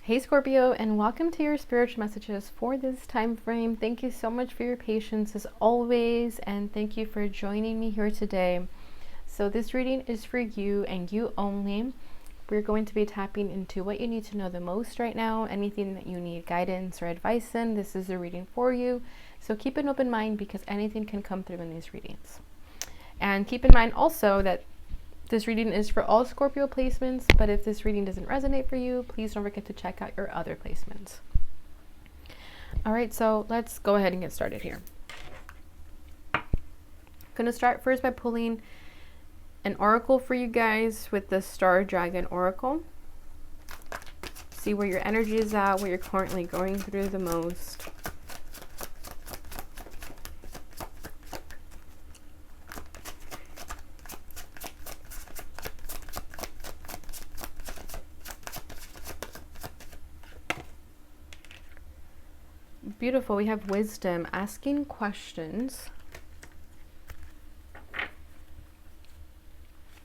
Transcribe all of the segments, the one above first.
Hey Scorpio, and welcome to your spiritual messages for this time frame. Thank you so much for your patience as always, and thank you for joining me here today. So this reading is for you and you only. We're going to be tapping into what you need to know the most right now, anything that you need guidance or advice in. This is a reading for you. So keep an open mind because anything can come through in these readings. And keep in mind also that this reading is for all Scorpio placements, but if this reading doesn't resonate for you, please don't forget to check out your other placements. All right, so let's go ahead and get started here. I'm going to start first by pulling an oracle for you guys with the Star Dragon Oracle. See where your energy is at, what you're currently going through the most. Beautiful. We have wisdom, asking questions.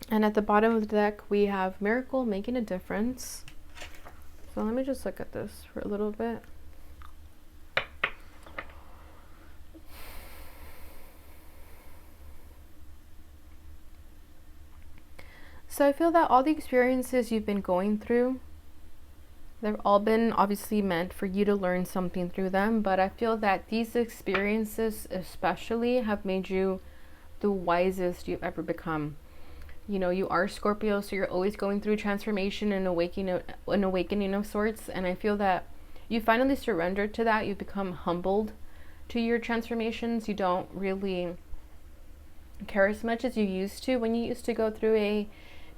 And at the bottom of the deck, we have miracle, making a difference. So let me just look at this for a little bit. So I feel that all the experiences you've been going through, they've all been obviously meant for you to learn something through them, but I feel that these experiences especially have made you the wisest you've ever become. You know, you are Scorpio, so you're always going through transformation and an awakening of sorts, and I feel that you finally surrendered to that. You've become humbled to your transformations. You don't really care as much as you used to when you used to go through a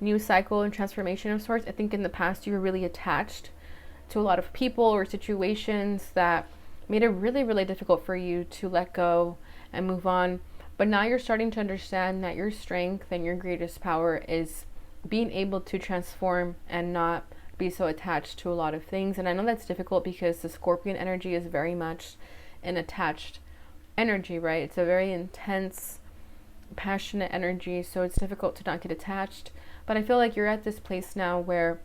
new cycle and transformation of sorts. I think in the past you were really attached to a lot of people or situations that made it really, really difficult for you to let go and move on. But now you're starting to understand that your strength and your greatest power is being able to transform and not be so attached to a lot of things. And I know that's difficult because the Scorpion energy is very much an attached energy, right? It's a very intense, passionate energy, so it's difficult to not get attached. But I feel like you're at this place now where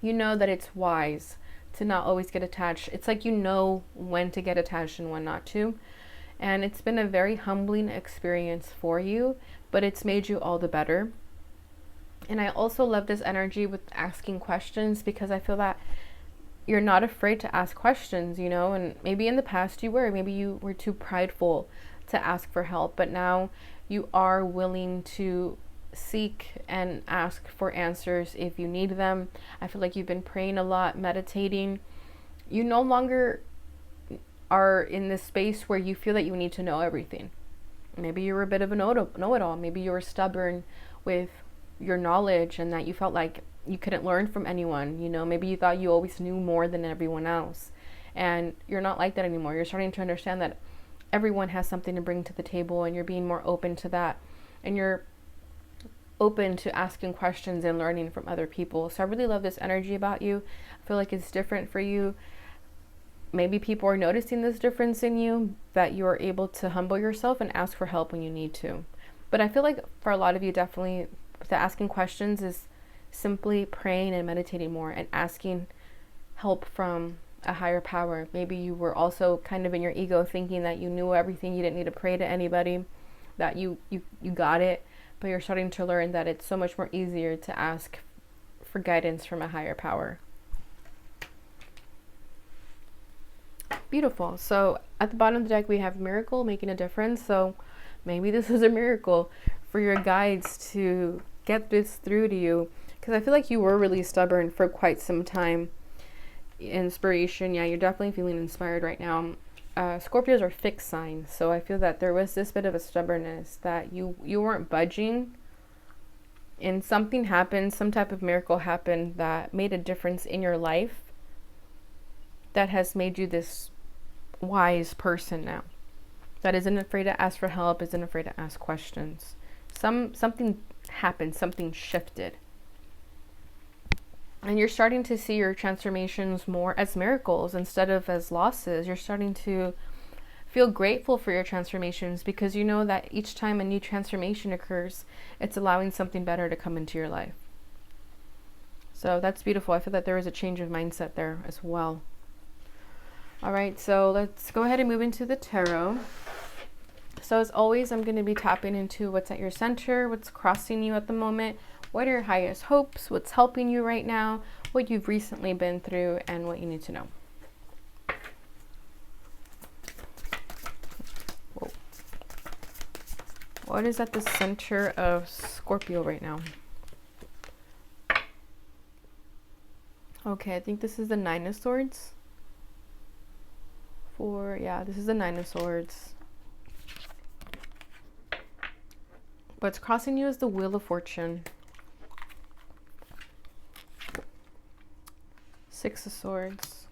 you know that it's wise to not always get attached. It's like you know when to get attached and when not to. And it's been a very humbling experience for you, but it's made you all the better. And I also love this energy with asking questions because I feel that you're not afraid to ask questions, you know, and maybe in the past you were, maybe you were too prideful to ask for help, but now you are willing to seek and ask for answers if you need them. I feel like you've been praying a lot, meditating. You no longer are in this space where you feel that you need to know everything. Maybe you were a bit of a know-it-all. Maybe you were stubborn with your knowledge and that you felt like you couldn't learn from anyone. You know, maybe you thought you always knew more than everyone else. And you're not like that anymore. You're starting to understand that everyone has something to bring to the table, and you're being more open to that. And you're open to asking questions and learning from other people. So I really love this energy about you. I feel like it's different for you. Maybe people are noticing this difference in you, that you are able to humble yourself and ask for help when you need to. But I feel like for a lot of you, definitely the asking questions is simply praying and meditating more and asking help from a higher power. Maybe you were also kind of in your ego thinking that you knew everything, you didn't need to pray to anybody, that you got it, but you're starting to learn that it's so much more easier to ask for guidance from a higher power. Beautiful. So at the bottom of the deck, we have miracle, making a difference. So maybe this is a miracle for your guides to get this through to you, because I feel like you were really stubborn for quite some time. Inspiration. Yeah, you're definitely feeling inspired right now. Scorpios are fixed signs. So I feel that there was this bit of a stubbornness that you weren't budging, and something happened, some type of miracle happened that made a difference in your life that has made you this wise person now that isn't afraid to ask for help, isn't afraid to ask questions. Something happened, something shifted, and you're starting to see your transformations more as miracles instead of as losses. You're starting to feel grateful for your transformations because you know that each time a new transformation occurs, it's allowing something better to come into your life. So that's beautiful. I feel that there is a change of mindset there as well. All right, so let's go ahead and move into the tarot. So as always, I'm going to be tapping into what's at your center, what's crossing you at the moment, what are your highest hopes, what's helping you right now, what you've recently been through, and what you need to know. Whoa. What is at the center of Scorpio right now? Okay, I think this is the Nine of Swords. Yeah, this is the Nine of Swords. What's crossing you is the Wheel of Fortune. Six of Swords.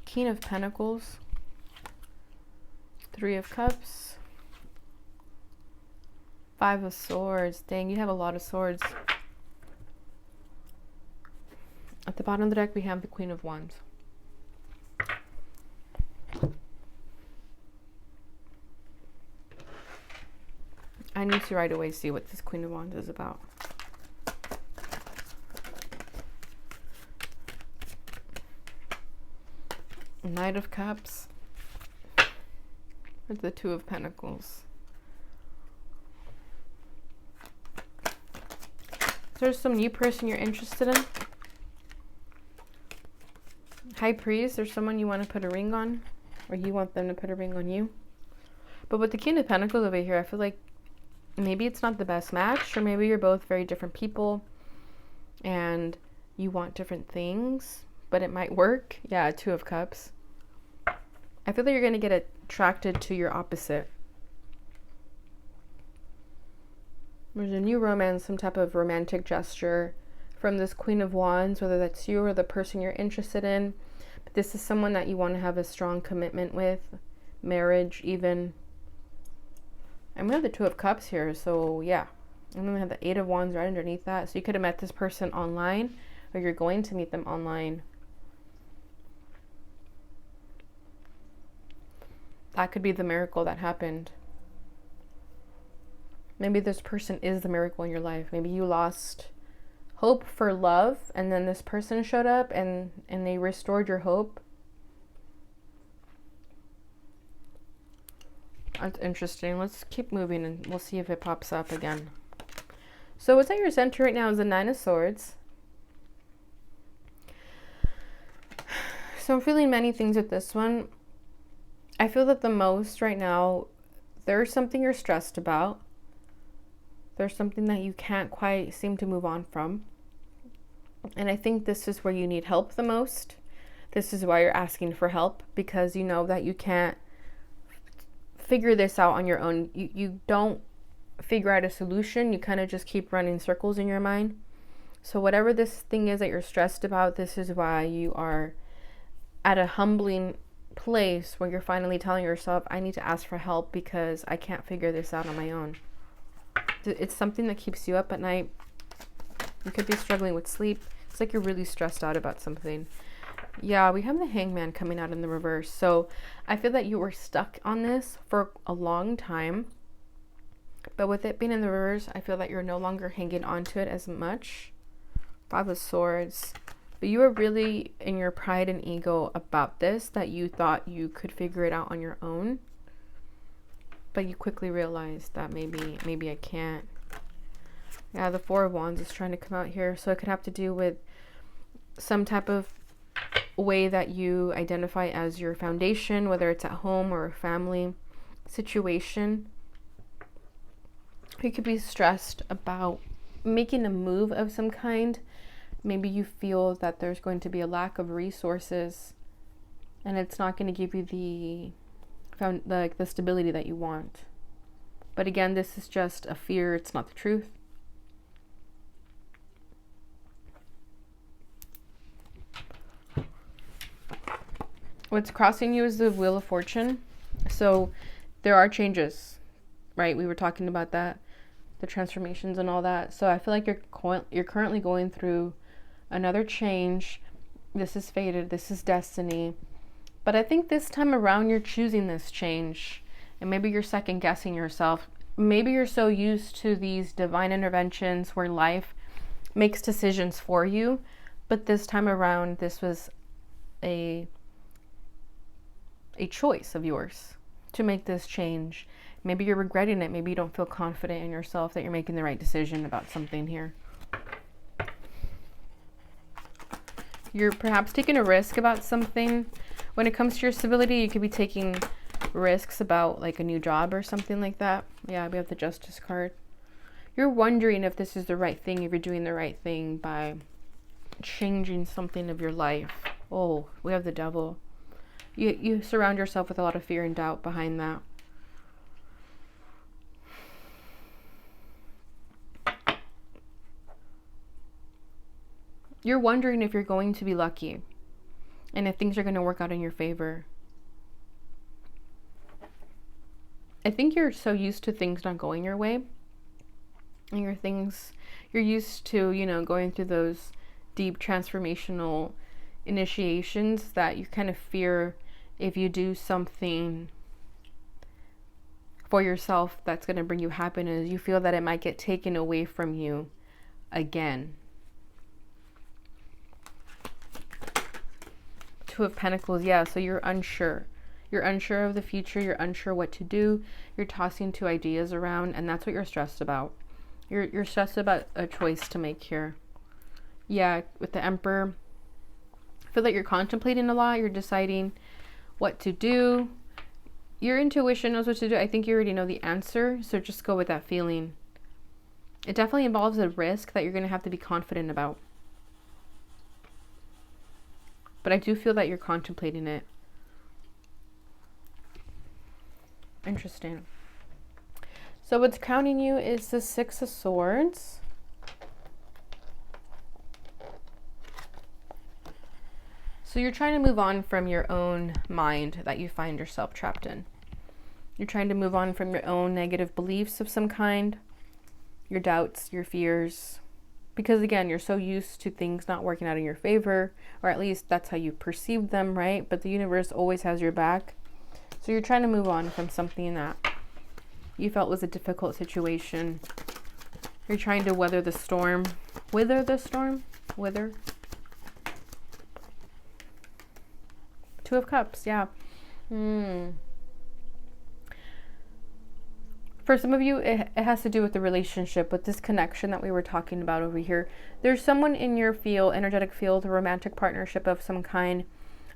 King of Pentacles. Three of Cups. Five of Swords. Dang, you have a lot of swords. At the bottom of the deck, we have the Queen of Wands. I need to right away see what this Queen of Wands is about. Knight of Cups. With the Two of Pentacles. Is there some new person you're interested in? High Priest, there's someone you want to put a ring on, or you want them to put a ring on you. But with the King of Pentacles over here, I feel like maybe it's not the best match, or maybe you're both very different people and you want different things, but it might work. Yeah, Two of Cups. I feel like you're going to get attracted to your opposite. There's a new romance, some type of romantic gesture from this Queen of Wands, whether that's you or the person you're interested in. But this is someone that you want to have a strong commitment with, marriage even. And we have the Two of Cups here, so yeah. And then we have the Eight of Wands right underneath that. So you could have met this person online, or you're going to meet them online. That could be the miracle that happened. Maybe this person is the miracle in your life. Maybe you lost hope for love, and then this person showed up and they restored your hope. That's interesting. Let's keep moving and we'll see if it pops up again. So what's at your center right now is the Nine of Swords. So I'm feeling many things with this one. I feel that the most right now, there's something you're stressed about. There's something that you can't quite seem to move on from. And I think this is where you need help the most. This is why you're asking for help, because you know that you can't figure this out on your own. You don't figure out a solution. You kind of just keep running circles in your mind. So whatever this thing is that you're stressed about, this is why you are at a humbling place where you're finally telling yourself, I need to ask for help because I can't figure this out on my own. It's something that keeps you up at night. You could be struggling with sleep. It's like you're really stressed out about something. Yeah, we have the Hangman coming out in the reverse. So I feel that you were stuck on this for a long time. But with it being in the reverse, I feel that you're no longer hanging on to it as much. Five of Swords. But you were really in your pride and ego about this, that you thought you could figure it out on your own. But you quickly realized that maybe I can't. Yeah, the Four of Wands is trying to come out here. So it could have to do with some type of way that you identify as your foundation, whether it's at home or a family situation. You could be stressed about making a move of some kind. Maybe you feel that there's going to be a lack of resources and it's not going to give you the stability that you want. But again, this is just a fear. It's not the truth. What's crossing you is the Wheel of Fortune. So there are changes, right? We were talking about that, the transformations and all that. So I feel like you're currently going through another change. This is fated. This is destiny. But I think this time around you're choosing this change, and maybe you're second guessing yourself. maybe you're so used to these divine interventions where life makes decisions for you, but this time around, this was a choice of yours to make this change. Maybe you're regretting it. Maybe you don't feel confident in yourself that you're making the right decision about something here. You're perhaps taking a risk about something. When it comes to your stability, you could be taking risks about like a new job or something like that. Yeah, we have the Justice card. You're wondering if this is the right thing, if you're doing the right thing by changing something of your life. Oh, we have the Devil. You surround yourself with a lot of fear and doubt behind that. You're wondering if you're going to be lucky and if things are going to work out in your favor. I think you're so used to things not going your way. And you're used to, you know, going through those deep transformational initiations that you kind of fear if you do something for yourself that's going to bring you happiness, you feel that it might get taken away from you again. Two of Pentacles, yeah, so you're unsure. You're unsure of the future, you're unsure what to do, you're tossing two ideas around, and that's what you're stressed about. You're stressed about a choice to make here. Yeah, with the Emperor, I feel like you're contemplating a lot, you're deciding what to do. Your intuition knows what to do. I think you already know the answer, so just go with that feeling. It definitely involves a risk that you're going to have to be confident about. But I do feel that you're contemplating it. Interesting. So what's crowning you is the Six of Swords. So you're trying to move on from your own mind that you find yourself trapped in. You're trying to move on from your own negative beliefs of some kind, your doubts, your fears, because again, you're so used to things not working out in your favor, or at least that's how you perceive them, right? But the universe always has your back. So you're trying to move on from something that you felt was a difficult situation. You're trying to weather the storm. Wither the storm? Wither? Two of Cups, yeah. For some of you, it has to do with the relationship, with this connection that we were talking about over here. There's someone in your field, energetic field, a romantic partnership of some kind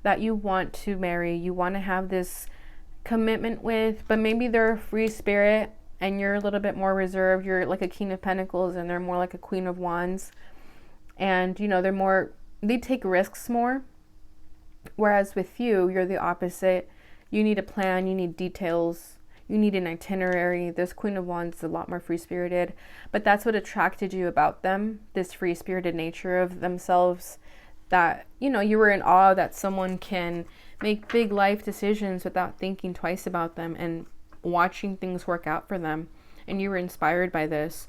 that you want to marry. You want to have this commitment with, but maybe they're a free spirit and you're a little bit more reserved. You're like a King of Pentacles and they're more like a Queen of Wands. And, you know, they take risks more. Whereas with you, you're the opposite. You need a plan, you need details, you need an itinerary. This Queen of Wands is a lot more free-spirited, but that's what attracted you about them, this free-spirited nature of themselves, that, you know, you were in awe that someone can make big life decisions without thinking twice about them and watching things work out for them. And you were inspired by this.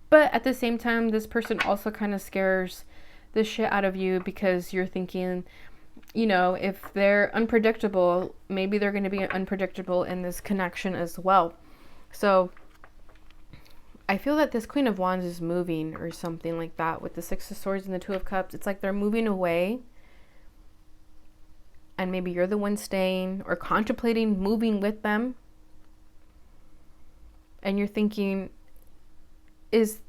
But at the same time, this person also kind of scares the shit out of you because you're thinking, you know, if they're unpredictable, maybe they're going to be unpredictable in this connection as well. So I feel that this Queen of Wands is moving or something like that with the Six of Swords and the Two of Cups. It's like they're moving away. And maybe you're the one staying or contemplating moving with them. And you're thinking, is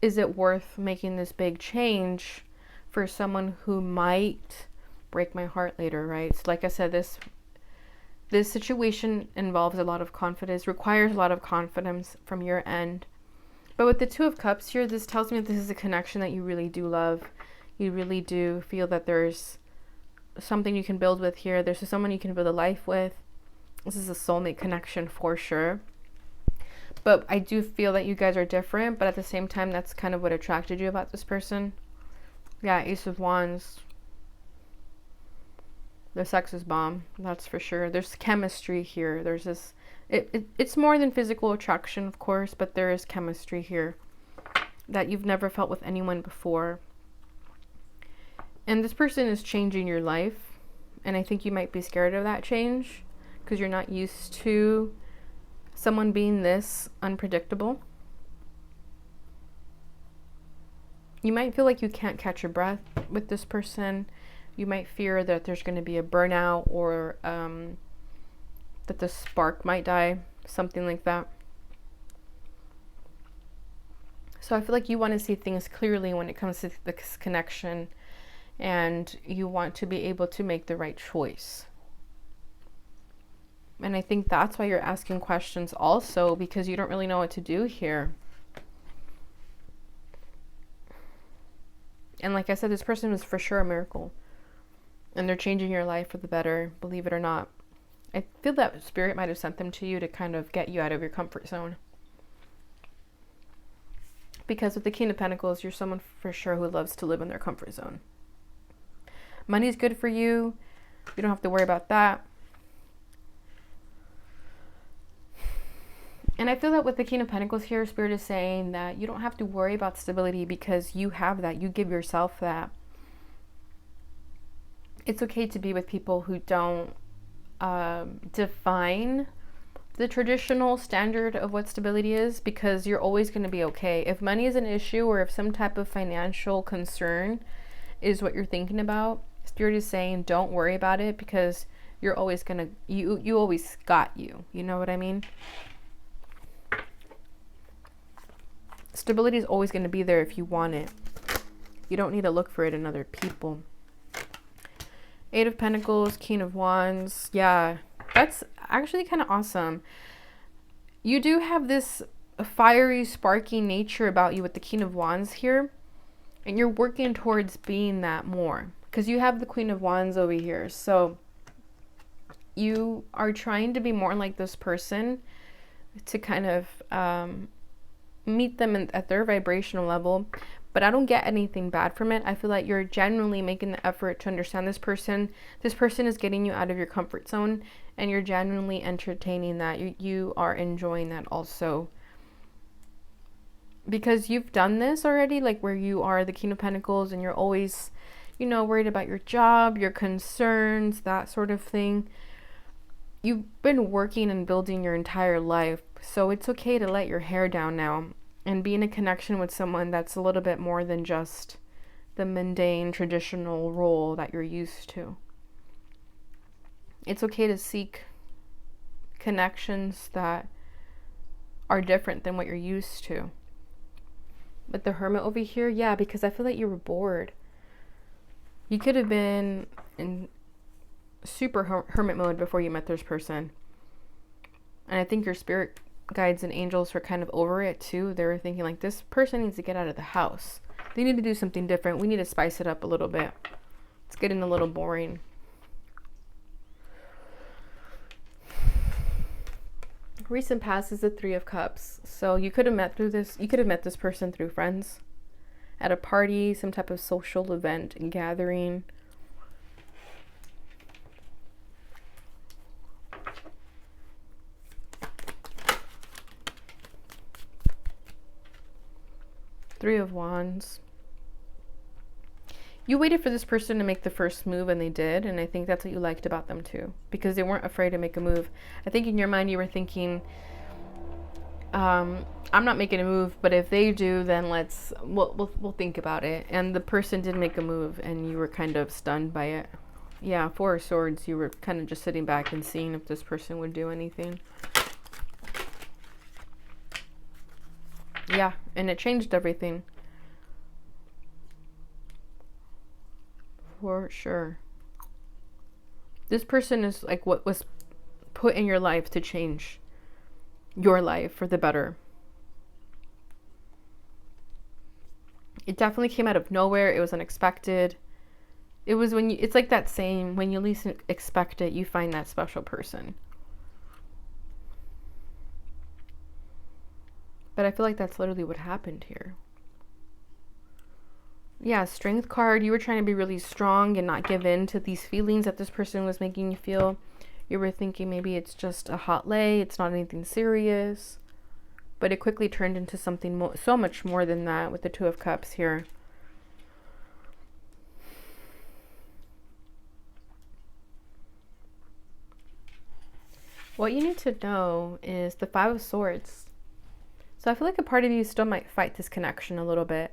it worth making this big change for someone who might break my heart later, right? So like I said, this situation involves a lot of confidence, requires a lot of confidence from your end. But with the Two of Cups here, this tells me that this is a connection that you really do love. You really do feel that there's something you can build with here. There's someone you can build a life with. This is a soulmate connection for sure. But I do feel that you guys are different, but at the same time, that's kind of what attracted you about this person. Yeah, Ace of Wands. The sex is bomb, that's for sure. There's chemistry here. There's this, it's more than physical attraction, of course, but there is chemistry here that you've never felt with anyone before. And this person is changing your life. And I think you might be scared of that change because you're not used to someone being this unpredictable. You might feel like you can't catch your breath with this person. You might fear that there's going to be a burnout, or that the spark might die, something like that. So I feel like you want to see things clearly when it comes to this connection, and you want to be able to make the right choice. And I think that's why you're asking questions also, because you don't really know what to do here. And like I said, this person was for sure a miracle. And they're changing your life for the better, believe it or not. I feel that spirit might have sent them to you to kind of get you out of your comfort zone. Because with the King of Pentacles, you're someone for sure who loves to live in their comfort zone. Money's good for you. You don't have to worry about that. And I feel that with the King of Pentacles here, Spirit is saying that you don't have to worry about stability because you have that. You give yourself that. It's okay to be with people who don't define the traditional standard of what stability is, because you're always going to be okay. If money is an issue, or if some type of financial concern is what you're thinking about, Spirit is saying don't worry about it, because you're always going to, you always got you. You know what I mean? Stability is always going to be there if you want it. You don't need to look for it in other people. Eight of Pentacles, King of Wands. Yeah, that's actually kind of awesome. You do have this fiery, sparky nature about you with the King of Wands here. And you're working towards being that more, because you have the Queen of Wands over here. So you are trying to be more like this person, to kind of meet them at their vibrational level. But I don't get anything bad from it. I feel like you're genuinely making the effort to understand this person. This person is getting you out of your comfort zone, and you're genuinely entertaining that. You are enjoying that also, because you've done this already, like where you are the King of Pentacles and you're always, you know, worried about your job, your concerns, that sort of thing. You've been working and building your entire life, so it's okay to let your hair down now and be in a connection with someone that's a little bit more than just the mundane traditional role that you're used to. It's okay to seek connections that are different than what you're used to. But the Hermit over here, yeah, because I feel like you were bored. You could have been in super hermit mode before you met this person. And I think your spirit guides and angels were kind of over it too. They were thinking like, this person needs to get out of the house. They need to do something different. We need to spice it up a little bit. It's getting a little boring. Recent past is the Three of Cups. So you could have met this person through friends, at a party, some type of social event and gathering. Three of Wands. You waited for this person to make the first move, and they did, and I think that's what you liked about them too, because they weren't afraid to make a move. I think in your mind you were thinking, I'm not making a move, but if they do, then we'll think about it. And the person did make a move, and you were kind of stunned by it. Yeah, Four of Swords. You were kind of just sitting back and seeing if this person would do anything. Yeah, and it changed everything. For sure. This person is like what was put in your life to change your life for the better. It definitely came out of nowhere. It was unexpected. It was it's like that saying, when you least expect it, you find that special person. But I feel like that's literally what happened here. Yeah, Strength card. You were trying to be really strong and not give in to these feelings that this person was making you feel. You were thinking maybe it's just a hot lay, it's not anything serious. But it quickly turned into something so much more than that with the Two of Cups here. What you need to know is the Five of Swords. So I feel like a part of you still might fight this connection a little bit,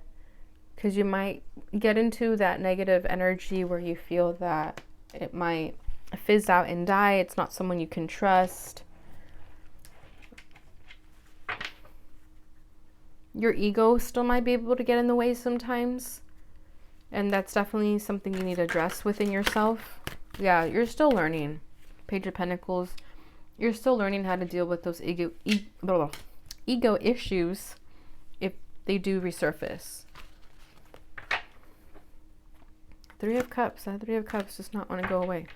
because you might get into that negative energy where you feel that it might fizz out and die. It's not someone you can trust. Your ego still might be able to get in the way sometimes. And that's definitely something you need to address within yourself. Yeah, you're still learning. Page of Pentacles. You're still learning how to deal with those ego issues if they do resurface. Three of Cups. That Three of Cups does not want to go away.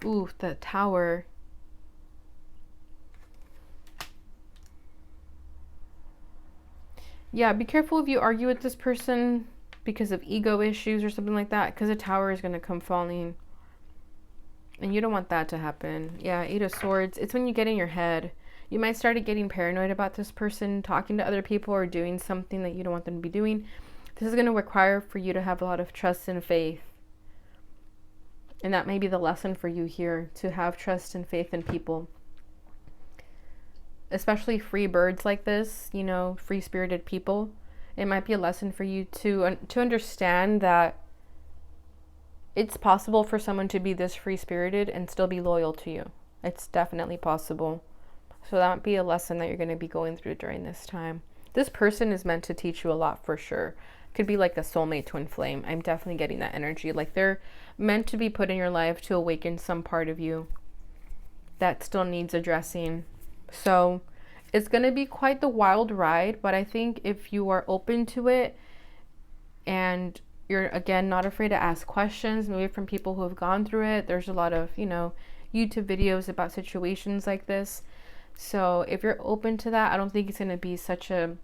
Ooh, the Tower. Yeah, be careful if you argue with this person because of ego issues or something like that, because the Tower is going to come falling. And you don't want that to happen. Yeah, Eight of Swords. It's when you get in your head. You might start getting paranoid about this person talking to other people or doing something that you don't want them to be doing. This is going to require for you to have a lot of trust and faith. And that may be the lesson for you here, to have trust and faith in people. Especially free birds like this, you know, free-spirited people. It might be a lesson for you to understand that it's possible for someone to be this free-spirited and still be loyal to you. It's definitely possible. So that might be a lesson that you're going to be going through during this time. This person is meant to teach you a lot for sure. Could be like a soulmate twin flame. I'm definitely getting that energy. Like they're meant to be put in your life to awaken some part of you that still needs addressing. So it's going to be quite the wild ride, but I think if you are open to it and you're, again, not afraid to ask questions, maybe from people who have gone through it. There's a lot of, you know, YouTube videos about situations like this. So if you're open to that, I don't think it's going to be such a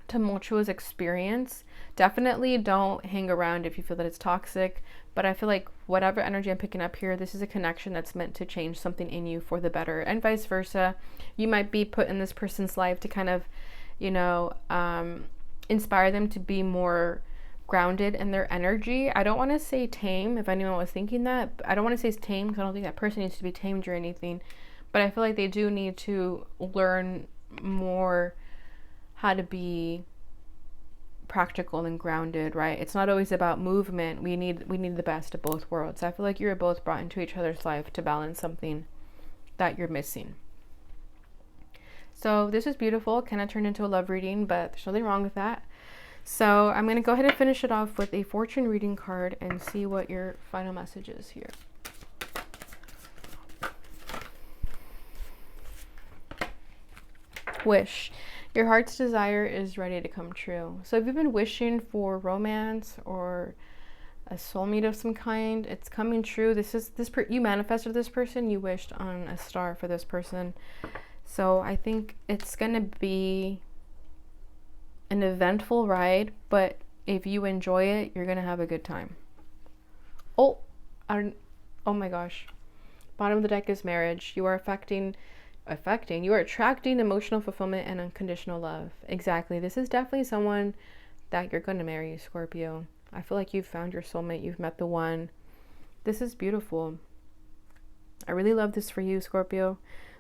tumultuous experience. Definitely don't hang around if you feel that it's toxic, but I feel like whatever energy I'm picking up here, this is a connection that's meant to change something in you for the better, and vice versa. You might be put in this person's life to kind of, you know, inspire them to be more grounded in their energy. I don't want to say tame, if anyone was thinking that. I don't want to say tame because I don't think that person needs to be tamed or anything, but I feel like they do need to learn more how to be practical and grounded, right? It's not always about movement. We need the best of both worlds. I feel like you're both brought into each other's life to balance something that you're missing. So this is beautiful. Kind of turned into a love reading, but there's nothing wrong with that. So I'm going to go ahead and finish it off with a fortune reading card and see what your final message is here. Wish. Your heart's desire is ready to come true. So if you've been wishing for romance or a soulmate of some kind, it's coming true. You manifested this person. You wished on a star for this person. So I think it's going to be an eventful ride, but if you enjoy it, you're gonna have a good time. Oh my gosh. Bottom of the deck is marriage. You are you are attracting emotional fulfillment and unconditional love. Exactly. This is definitely someone that you're going to marry, Scorpio. I feel like you've found your soulmate. You've met the one. This is beautiful. I really love this for you, Scorpio.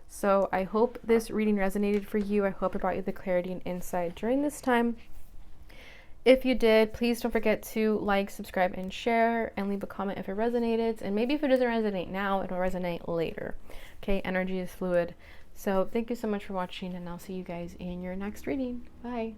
So I hope this reading resonated for you. I hope it brought you the clarity and insight during this time. If you did, please don't forget to like, subscribe, and share, and leave a comment if it resonated. And maybe if it doesn't resonate now, it'll resonate later. Okay, energy is fluid. So thank you so much for watching, and I'll see you guys in your next reading. Bye.